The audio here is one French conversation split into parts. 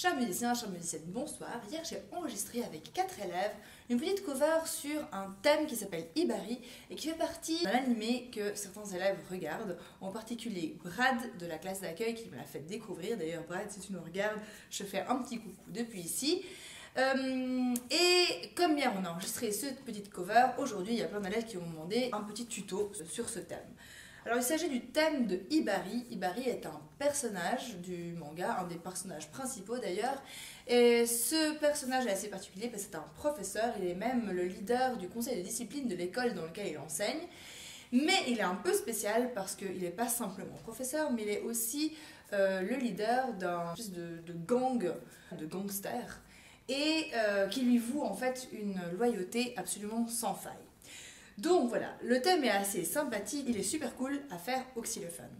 Chers musiciens, chères musiciennes, bonsoir. Hier, j'ai enregistré avec 4 élèves une petite cover sur un thème qui s'appelle Ibari et qui fait partie d'un animé que certains élèves regardent, en particulier Brad de la classe d'accueil qui me l'a fait découvrir. D'ailleurs, Brad, si tu nous regardes, je fais un petit coucou depuis ici. Et comme hier on a enregistré cette petite cover, aujourd'hui il y a plein d'élèves qui m'ont demandé un petit tuto sur ce thème. Alors il s'agit du thème de Ibari. Ibari est un personnage du manga, un des personnages principaux d'ailleurs. Et ce personnage est assez particulier parce que c'est un professeur, il est même le leader du conseil de discipline de l'école dans laquelle il enseigne. Mais il est un peu spécial parce qu'il n'est pas simplement professeur, mais il est aussi le leader d'un espèce de gang, de gangsters, et qui lui voue en fait une loyauté absolument sans faille. Donc voilà, le thème est assez sympathique, il est super cool à faire au xylophone.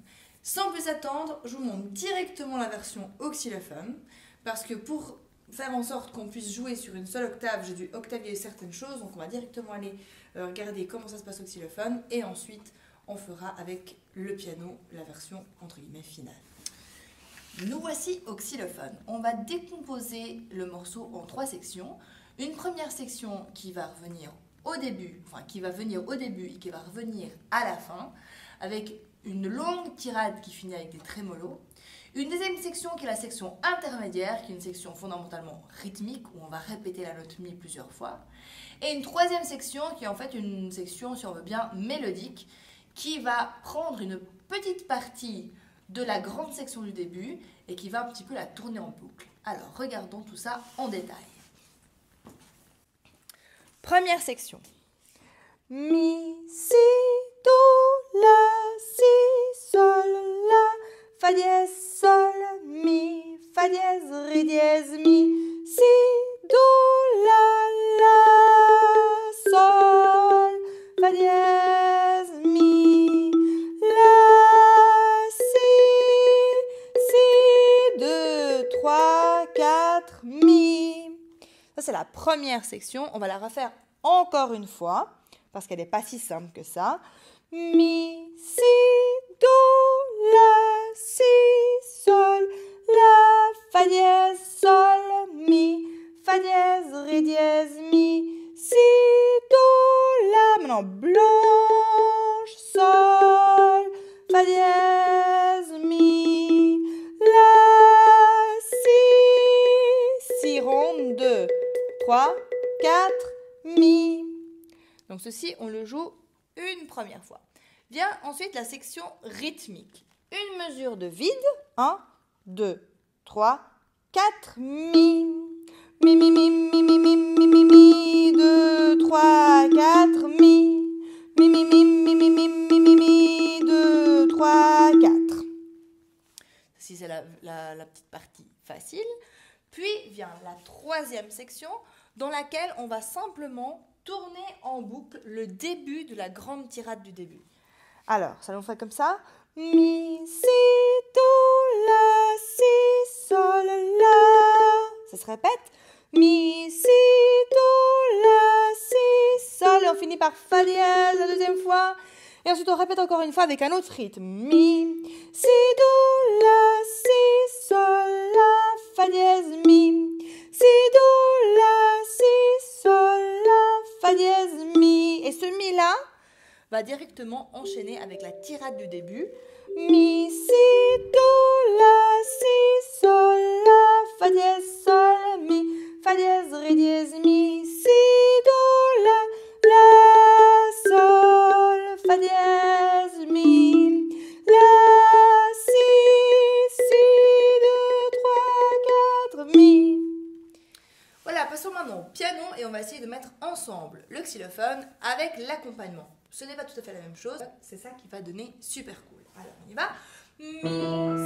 Sans plus attendre, je vous montre directement la version au xylophone, parce que pour faire en sorte qu'on puisse jouer sur une seule octave, j'ai dû octavier certaines choses, donc on va directement aller regarder comment ça se passe au xylophone, et ensuite on fera avec le piano la version entre guillemets finale. Nous voici au xylophone. On va décomposer le morceau en 3 sections. Une première section qui va revenir au début, et qui va revenir à la fin, avec une longue tirade qui finit avec des trémolos. Une deuxième section qui est la section intermédiaire, qui est une section fondamentalement rythmique, où on va répéter la note mi plusieurs fois. Et une troisième section qui est en fait une section, si on veut bien, mélodique, qui va prendre une petite partie de la grande section du début et qui va un petit peu la tourner en boucle. Alors, regardons tout ça en détail. Première section. Mi, si, do, la, si, sol, la, fa dièse, sol, mi, fa dièse, ré dièse, mi, si, do, la, sol, fa dièse, mi, la, si, 2, 3, 4, mi. Ça, c'est la première section. On va la refaire encore une fois, parce qu'elle n'est pas si simple que ça. Mi, si, do, la, si, sol, la, fa dièse, sol, mi, fa dièse, ré dièse, mi, si, do, la. Maintenant, blanche, sol, fa dièse, mi, la, si, ronde, 2, 3, 4, mi. Donc ceci, on le joue une première fois. Vient ensuite la section rythmique. Une mesure de vide. 1, 2, 3, 4, mi. Mi, mi, mi, mi, mi, mi, mi, mi, mi. 2, 3, 4, mi. Mi, mi, mi, mi, mi, mi, mi, mi, mi. 2, 3, 4. Ceci, c'est la petite partie facile. Puis vient la troisième section dans laquelle on va simplement tourner en boucle le début de la grande tirade du début. Alors, ça nous fait comme ça. Mi, si, do, la, si, sol, la. Ça se répète. Mi, si, do, la, si, sol. Et on finit par fa dièse la deuxième fois. Et ensuite, on répète encore une fois avec un autre rythme. Mi, si, do, la, si, sol, la, fa dièse, mi. Si, do, la, si, sol, la, fa dièse, mi. Et ce mi-là va directement enchaîner avec la tirade du début. Mi, si, do, la, si, sol, la, fa dièse, sol, mi, fa dièse, ré dièse, mi. Si, do, la, sol, fa dièse, mi. La, si, 2, 3, 4, mi. Voilà, passons maintenant au piano et on va essayer de mettre ensemble le xylophone avec l'accompagnement. Ce n'est pas tout à fait la même chose, c'est ça qui va donner super cool. Alors, on y va. Mi,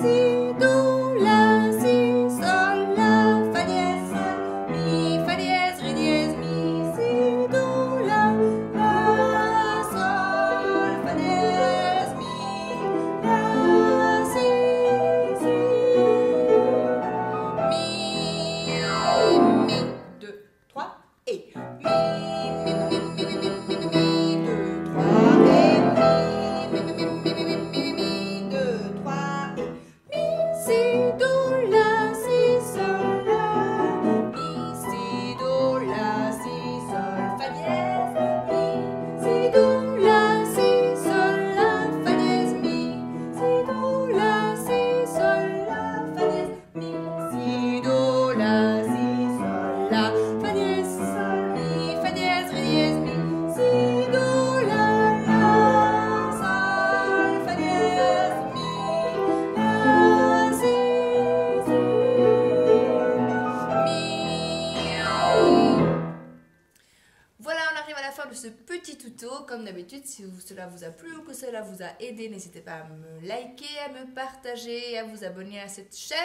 si, do, la, si, sol, la, fa dièse, sol, mi, fa dièse, ré dièse, mi, si, do, la, sol, fa dièse, mi, la, si, mi, 2, 3, et mi, mi, mi, mi, mi, mi, mi, mi, 2, 3, et mi, mi, mi, mi, mi, mi, mi, mi, 2, 3, et mi, si, tuto. Comme d'habitude, si cela vous a plu ou que cela vous a aidé, n'hésitez pas à me liker, à me partager, à vous abonner à cette chaîne.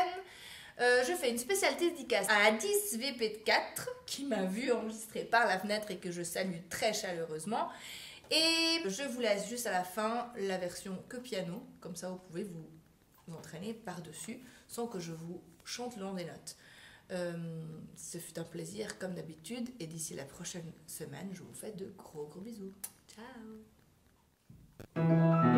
Je fais une spéciale dédicace à Addis VP4 qui m'a vu enregistrer par la fenêtre et que je salue très chaleureusement. Et je vous laisse juste à la fin la version que piano, comme ça vous pouvez vous entraîner par-dessus sans que je vous chante le long des notes. Ce fut un plaisir comme d'habitude et d'ici la prochaine semaine, je vous fais de gros bisous. Ciao.